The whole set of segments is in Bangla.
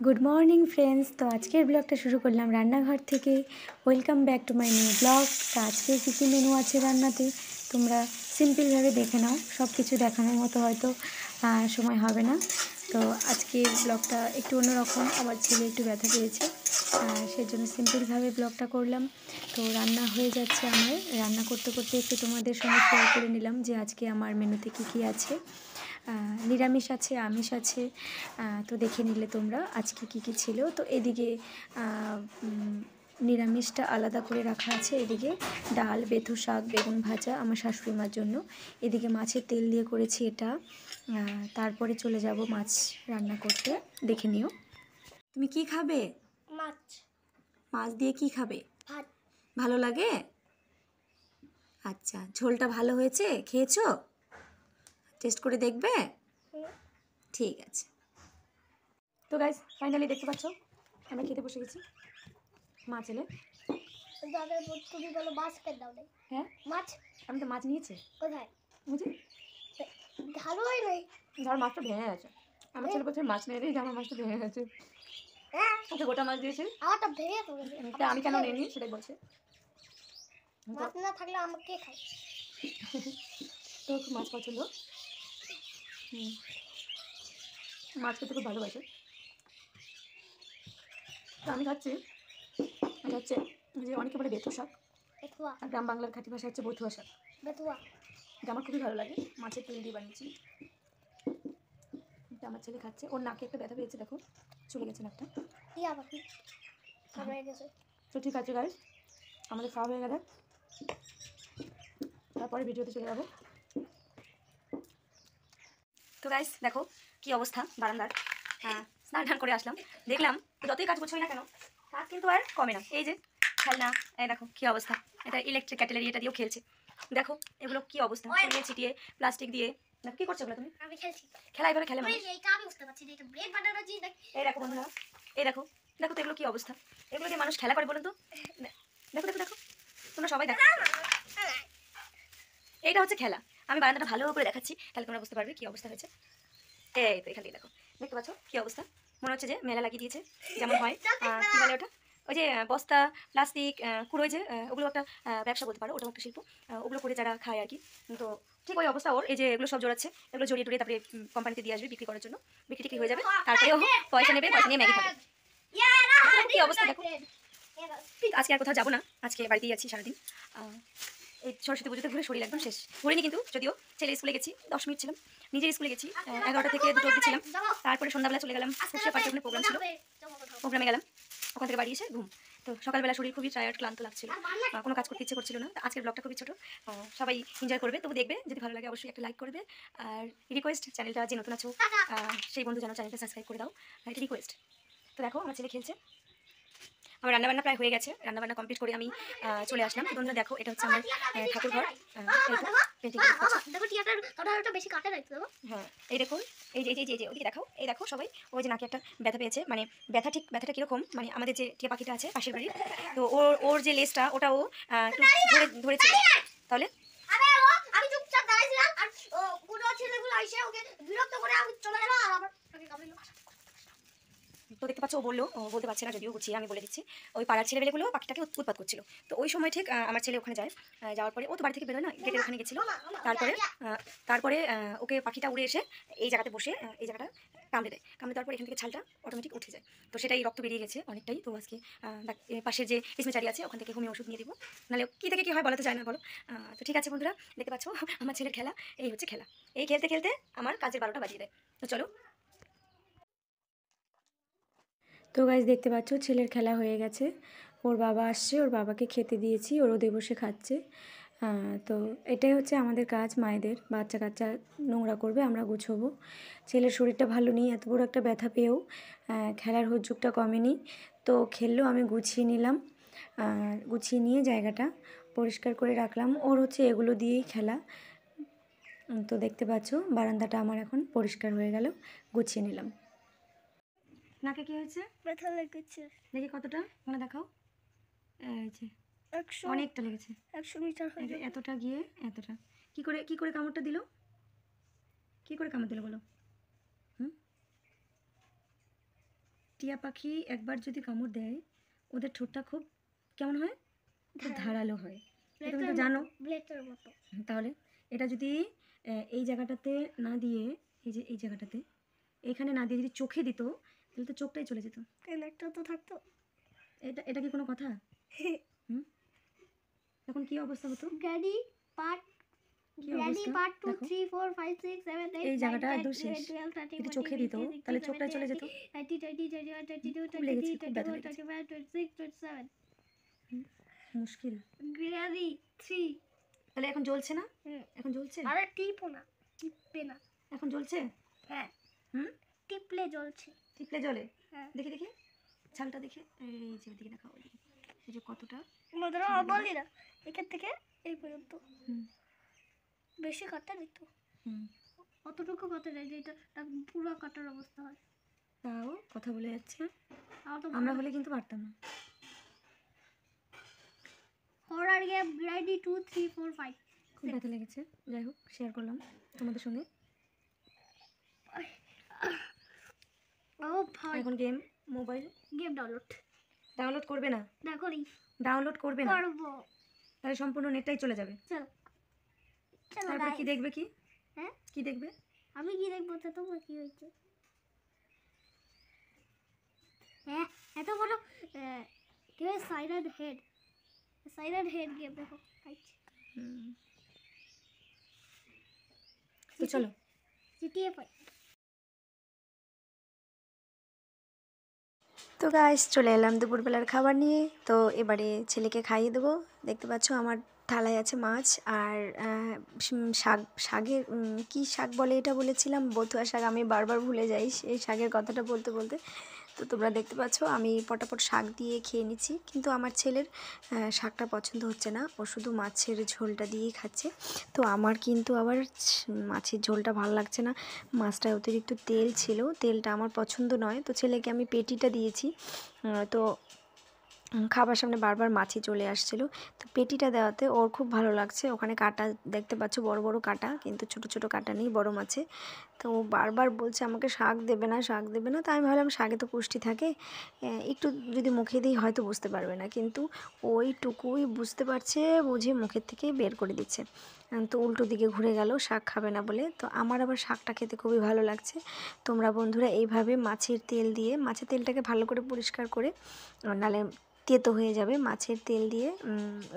Good morning friends. তো আজকের ব্লগটা শুরু করলাম রান্নাঘর থেকে। Welcome back to my new blog. তো আজকে কী কী মেনু আছে রান্নাতে তোমরা সিম্পলভাবে দেখে নাও। সব কিছু দেখানোর মতো হয়তো সময় হবে না। তো আজকের ব্লগটা একটু অন্যরকম। আমার ছেলে একটু ব্যথা পেয়েছে, সেজন্য সিম্পলভাবে ব্লগটা করলাম। তো রান্না হয়ে যাচ্ছে আমার। রান্না করতে করতে একটু তোমাদের সঙ্গে শেয়ার করে নিলাম যে আজকে আমার মেনুতে কী কী আছে। নিরামিষ আছে, আমিষ আছে। তো দেখে নিলে তোমরা আজকে কী কী ছিল। তো এদিকে নিরামিষটা আলাদা করে রাখা আছে। এদিকে ডাল, বেথু শাক, বেগুন ভাজা আমার শাশুড়ি মার জন্য। এদিকে মাছের তেল দিয়ে করেছি এটা। তারপরে চলে যাব মাছ রান্না করতে। দেখে নিও। তুমি কি খাবে? মাছ। মাছ দিয়ে কি খাবে? ভাত। ভালো লাগে? আচ্ছা, ঝোলটা ভালো হয়েছে? খেয়েছো? টেস্ট করে দেখবে? ঠিক আছে। তো গাইস, ফাইনালি দেখতে পাচ্ছ আমরা খেতে বসে গেছি। মাছ এলে তুমি বলো মাছ কেন দাও নাই? হ্যাঁ, মাছ। আমি তো মাছ নিয়েছি। কোথায়? বুঝি ভালো হয় নাই। ধর মাছটা ভেঙে গেছে। আমার ছেলে বলছে মাছ নিয়ে দিই, আমার মাছটা ভেঙে গেছে। হ্যাঁ, ওকে গোটা মাছ দিয়েছি। আমারটা ভেঙে পড়েছে। তা আমি কেন নিইনি সেটাই বলছে। মাছ না থাকলে আমাকে খাই। তো খুব মাছ পছন্দ। মাছ খেতে খুব ভালোবাসে। তো আমি খাচ্ছি। এটা হচ্ছে যে অনেকে বলে বেথু শাক, বেথুয়া। আর গ্রাম বাংলার খাঁটি ভাষা হচ্ছে বথুয়া শাক। বেথুয়া এটা আমার খুবই ভালো লাগে। মাছের তেল দিয়ে বানিয়েছি। এটা আমার ছেলে খাচ্ছে। ওর নাকে একটা ব্যথা পেয়েছে, দেখো চলে গেছে নাকটা। টিয়া পাখি হয়ে গেছে। তো ঠিক আছে গাইস, আমাদের খাওয়া হয়ে গেলে তারপরে ভিডিওতে চলে যাবো। তো গাইস দেখো কি অবস্থা বারান্দার। স্নান টান করে আসলাম। দেখলাম যতই কাজ করছোই না কেন, কাজ কিন্তু আর কমে না। এই যে খেলনা, এই দেখো কি অবস্থা। এটা ইলেকট্রিক ক্যাটেলারি, এটা দিয়েও খেলছে। দেখো এগুলো কি অবস্থা, ছড়িয়ে ছিটিয়ে প্লাস্টিক দিয়ে। দেখো কি করছো এগুলো তুমি? আমি খেলছি। খেলা এভাবে খেলে মানুষ? এইটা আমি বুঝতে পারছি না, এটা ব্রেড বানানো জি নাকি? এই দেখো বন্ধুরা, এই দেখো দেখো তো এগুলো কি অবস্থা। এগুলো দিয়ে মানুষ খেলা করে বলুন তো? দেখো দেখো দেখো, তোমরা সবাই দেখো। এইটা হচ্ছে খেলা। আমি বারান্দাটা ভালো করে দেখাচ্ছি, তাহলে তোমরা বুঝতে পারবে কি অবস্থা হয়েছে। এই তো এখান থেকে দেখো, দেখতে পাচ্ছ কি অবস্থা। মনে হচ্ছে যে মেলা লাগিয়ে দিয়েছে, যেমন হয় কি বলে ওটা, ওই যে বস্তা প্লাস্টিক কুড়োয় যে ওগুলো একটা ব্যবসা বলতে পারো, ওটাও একটা শিল্প। ওগুলো করে যারা খায় আর কি। তো ঠিক ওই অবস্থা ওর। এই যে এগুলো সব জোড়াচ্ছে, এগুলো জড়িয়ে টড়িয়ে তারপরে কোম্পানিতে দিয়ে আসবে বিক্রি করার জন্য। বিক্রি টিক্রি হয়ে যাবে, তারপরে ও পয়সা নেবে, পয়সা নিয়ে ম্যাগি খাবে। কি অবস্থা দেখো। আজকে আর কোথাও যাবো না, আজকে বাড়িতেই আছি সারাদিন। এই সরস্বতী পুজোতে ঘুরে শরীর একদম শেষ। ঘুরিনি কিন্তু, যদিও ছেলে স্কুলে গেছি 10 মিনিট ছিলাম, নিজের স্কুলে গেছি 11টা থেকে 2টো অবধি ছিলাম। তারপরে সন্ধ্যাবেলা চলে গেলাম খুশিয়া পার্কে, ওখানে প্রোগ্রাম ছিল, প্রোগ্রামে গেলাম। ওখান থেকে বাড়ি এসে ঘুম। তো সকালবেলা শরীর খুবই টায়ার্ড, ক্লান্ত লাগছিল, কোনো কাজ করতে ইচ্ছে করছিল না। আজকের ব্লগটা খুবই ছোট, সবাই এনজয় করবে, তবু দেখবে। যদি ভালো লাগে অবশ্যই একটা লাইক করবে। আর রিকোয়েস্ট, চ্যানেলটা যে নতুন আছো সেই বন্ধু যেন চ্যানেলটা সাবস্ক্রাইব করে দাও, এটা রিকোয়েস্ট। তো দেখো আমার ছেলে খেলছে। আমার রান্নাবান্না প্রায় হয়ে গেছে, রান্নাবান্না কমপ্লিট করে আমি চলে আসলাম। বন্ধুরা দেখো, এটা হচ্ছে আমার ঠাকুর ঘর। হ্যাঁ, এই দেখুন, এই যে যে ওদিকে দেখাও, এই দেখো সবাই। ওই যে নাকি একটা ব্যথা পেয়েছে, মানে ব্যথাটা কীরকম, মানে আমাদের যে টিয়া পাখিটা আছে পাশের বাড়ির, তো ওর যে লেজটা ওটাও একটু ধরেছে। তাহলে আমি চুপচাপ দাঁড়াইছিলাম আর পুরো ছেলেগুলো এসে ওকে বিরক্ত করে আমি চলে গেল আর আমার তো দেখতে পাচ্ছ, ও বলতে পারছে না, যদিও গুছিয়ে আমি বলে দিচ্ছি। ওই পাড়ার ছেলেবেলেগুলো পাখিটাকে উৎপাত করছিল। তো ওই সময় ঠিক আমার ছেলে ওখানে যায়। যাওয়ার পরে ও তো বাড়ি থেকে বেরোয় না, গেটের ওখানে গেছিলো। তারপরে ওকে পাখিটা উড়ে এসে এই জায়গাতে বসে, এই জায়গাটা কামড়ে দেয়। কামড়ে দেওয়ার পরে এখান থেকে ছালটা অটোমেটিক উঠে যায়। তো সেটাই রক্ত বেরিয়ে গেছে অনেকটাই। তো আজকে পাশের যে স্পেশালি আছে ওখান থেকে হোমিও ওষুধ নিয়ে দিব, নাহলে কী থেকে কী হয় বলাতে যায় না, বলো। তো ঠিক আছে বন্ধুরা, দেখতে পাচ্ছ আমার ছেলের খেলা। এই হচ্ছে খেলা। এই খেলতে খেলতে আমার কাজের 12টা বাজিয়ে দেয়। তো চলো। তো গাইস দেখতে পাচ্ছ ছেলের খেলা হয়ে গেছে। ওর বাবা আসছে, ওর বাবাকে খেতে দিয়েছি, ওর রোদে বসে খাচ্ছে। তো এটাই হচ্ছে আমাদের কাজ মায়েদের। বাচ্চা কাচ্চা নোংরা করবে, আমরা গুছোবো। ছেলের শরীরটা ভালো নেই, এত বড় একটা ব্যথা পেয়েও খেলার হুজ্জুকটা কমেনি। তো খেললেও আমি গুছিয়ে নিলাম, গুছিয়ে নিয়ে জায়গাটা পরিষ্কার করে রাখলাম। ওর হচ্ছে এগুলো দিয়েই খেলা। তো দেখতে পাচ্ছ বারান্দাটা আমার এখন পরিষ্কার হয়ে গেল, গুছিয়ে নিলাম। নাকে কি হয়েছে? ব্যথা লেগেছে। দেখি কতটা, মনে দেখাও। এই যে 100, অনেকটা লেগেছে। 100 মিটার হয়ে যাবে। এতটা গিয়ে এতটা। কি করে কামড়টা দিল? কি করে কামড় দিল বলো? টিয়া পাখি একবার যদি কামড় দেয় ওদের ঠোঁটটা খুব কেমন হয়, খুব ধারালো হয়। তুমি তো জানো। ব্লেডের মতো। তাহলে এটা যদি এই জায়গাটাতে না দিয়ে, এই যে এই জায়গাটাতে এখানে না দিয়ে যদি চোখে দিত তাহলে তো চোখটাই চলে যেত। তাহলে একটা তো থাকতো। এটা এটা কি কোনো কথা? হুম, এখন কি অবস্থা হতো? গ্র্যানি পার্ট কি গ্র্যানি অবস্থা পার্ট 2 দেখো, 3 4 5 6 7 8 এই 9 জায়গাটা 10 একদম শেষ। 11 12 13 যদি 14 চোখে 15 দিত 16 তাহলে 17 চোখটাই চলে যেত। 18 20 21 22 খুব 23 লেগেছে, খুব ব্যথা 24 লেগেছে। 25 26 27 মুশকিল। গ্র্যানি 3। তাহলে এখন জ্বলছে না? এখন জ্বলছে? আরে টিপো না, টিপবে না। এখন জ্বলছে? হ্যাঁ, হুম, টিপলে জ্বলছে। টিপলে জ্বলে? হ্যাঁ, দেখি দেখি ছালটা দেখে, এই যে ওদিকে দেখা, ওইদিকে এই যে কতটা। মধুরা বলি না, এখান থেকে এই পর্যন্ত হুম বেশি কাটা দিত। হুম, অতটুকু কাটা যায় যে এটা পুরো কাটার অবস্থা হয়। তাও কথা বলে যাচ্ছে। তাও তো আমরা হলে কিন্তু পারতাম না। Horror game granny 2 3 4 5। খুব ব্যথা লেগেছে, যাই হোক শেয়ার করলাম তোমাদের সঙ্গে। ও ভাই, এখন game mobile game download download করবে না? না করি, ডাউনলোড করবে না? করবো। তাহলে সম্পূর্ণ নেটটাই চলে যাবে। চলো চলো তারপর কি guys। দেখবে? কি হ্যাঁ, কি দেখবে? আমি কি দেখবো তো, তোমার কি হয়েছে? হ্যাঁ, এত বড় কি হয়, সাইরেন হেড গেম দেখো guys। তো চলো। জিটিএ 5। তো গাইস চলে এলাম দুপুরবেলার খাবার নিয়ে। তো এবারে ছেলেকে খাইয়ে দেবো। দেখতে পাচ্ছ আমার থালায় আছে মাছ আর শাক। শাকের কী শাক বলে এটা বলেছিলাম, বথুয়া শাক। আমি বারবার ভুলে যাই সেই শাকের কথাটা বলতে বলতে। তো তোমরা দেখতে পাচ্ছ আমি পটাপট শাক দিয়ে খেয়ে নিচ্ছি, কিন্তু আমার ছেলের শাকটা পছন্দ হচ্ছে না, ও শুধু মাছের ঝোলটা দিয়েই খাচ্ছে। তো আমার কিন্তু আবার মাছের ঝোলটা ভালো লাগছে না, মাছটায় অতিরিক্ত তেল ছিল, তেলটা আমার পছন্দ নয়। তো ছেলেকে আমি পেটিটা দিয়েছি। তো খাবার সামনে বারবার মাছি চলে আসছিলো, তো পেটিটা দেওয়াতে ওর খুব ভালো লাগছে। ওখানে কাটা দেখতে পাচ্ছ, বড় বড় কাটা, কিন্তু ছোট ছোট কাটা নেই বড় মাছে। তো ও বারবার বলছে আমাকে শাক দেবে না, শাক দেবে না। তাই আমি ভাবলাম শাকে তো পুষ্টি থাকে, একটু যদি মুখে দিই হয়তো বুঝতে পারবে না, কিন্তু ওইটুকুই বুঝতে পারছে, বুঝে মুখের থেকে বের করে দিচ্ছে। তো উল্টো দিকে ঘুরে গেল শাক খাবে না বলে। তো আমার আবার শাকটা খেতে খুবই ভালো লাগছে। তোমরা বন্ধুরা এইভাবে মাছের তেল দিয়ে, মাছের তেলটাকে ভালো করে পরিষ্কার করে, নালে তেতো হয়ে যাবে, মাছের তেল দিয়ে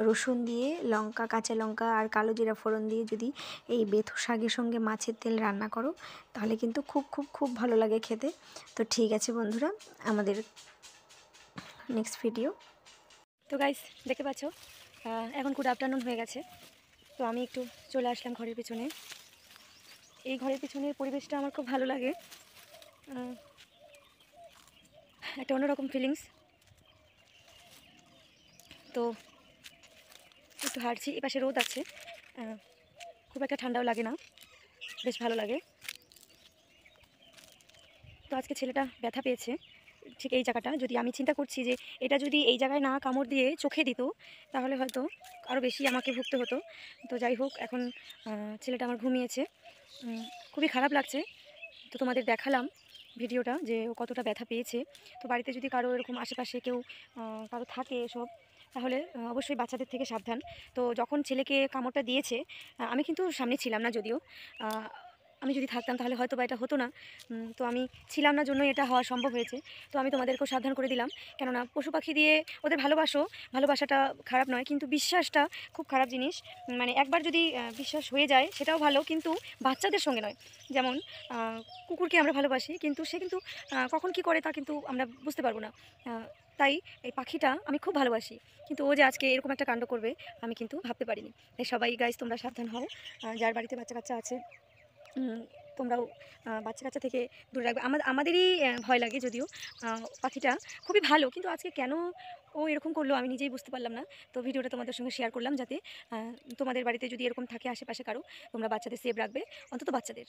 রসুন দিয়ে, লঙ্কা, কাঁচা লঙ্কা আর কালো জিরা ফোড়ন দিয়ে যদি এই বেথু শাকের সঙ্গে মাছের তেল রান্না করো তাহলে কিন্তু খুব খুব খুব ভালো লাগে খেতে। তো ঠিক আছে বন্ধুরা, আমাদের নেক্সট ভিডিও। তো গাইস দেখতে পাচ্ছ এখন গুড আফটারনুন হয়ে গেছে। তো আমি একটু চলে আসলাম ঘরের পিছনে। এই ঘরের পিছনের পরিবেশটা আমার খুব ভালো লাগে, একটা অন্যরকম ফিলিংস। তো একটু হাঁটছি, এপাশে রোদ আছে, খুব একটা ঠান্ডাও লাগে না, বেশ ভালো লাগে। তো আজকে ছেলেটা ব্যথা পেয়েছে ঠিক এই জায়গাটা। যদি আমি চিন্তা করছি যে এটা যদি এই জায়গায় না কামড় দিয়ে চোখে দিত তাহলে হয়তো আরও বেশি আমাকে ভুগতে হতো। তো যাই হোক, এখন ছেলেটা আমার ঘুমিয়েছে, খুবই খারাপ লাগছে। তো তোমাদের দেখালাম ভিডিওটা যে ও কতটা ব্যথা পেয়েছে। তো বাড়িতে যদি কারো এরকম আশেপাশে কেউ কারো থাকে এসব, তাহলে অবশ্যই বাচ্চাদের থেকে সাবধান। তো যখন ছেলেকে কামড়টা দিয়েছে, আমি কিন্তু সামনে ছিলাম না, যদিও আমি যদি থাকতাম তাহলে হয়তো বা এটা হতো না। তো আমি ছিলাম না জন্যই এটা হওয়া সম্ভব হয়েছে। তো আমি তোমাদেরকেও সাবধান করে দিলাম, কেননা পশু পাখি দিয়ে ওদের ভালোবাসাটা খারাপ নয়, কিন্তু বিশ্বাসটা খুব খারাপ জিনিস। মানে একবার যদি বিশ্বাস হয়ে যায় সেটাও ভালো, কিন্তু বাচ্চাদের সঙ্গে নয়। যেমন কুকুরকে আমরা ভালোবাসি, কিন্তু সে কিন্তু কখন কি করে তা কিন্তু আমরা বুঝতে পারবো না। তাই এই পাখিটা আমি খুব ভালোবাসি, কিন্তু ও যে আজকে এরকম একটা কাণ্ড করবে আমি কিন্তু ভাবতে পারিনি। তাই সবাই গাইজ তোমরা সাবধান হও, যার বাড়িতে বাচ্চা কাচ্চা আছে তোমরাও বাচ্চা কাচ্চা থেকে দূরে রাখবে। আমাদেরই ভয় লাগে, যদিও পাখিটা খুবই ভালো, কিন্তু আজকে কেন ও এরকম করলো আমি নিজেই বুঝতে পারলাম না। তো ভিডিওটা তোমাদের সঙ্গে শেয়ার করলাম, যাতে তোমাদের বাড়িতে যদি এরকম থাকে আশেপাশে কারো, তোমরা বাচ্চাদের সেভ রাখবে, অন্তত বাচ্চাদের।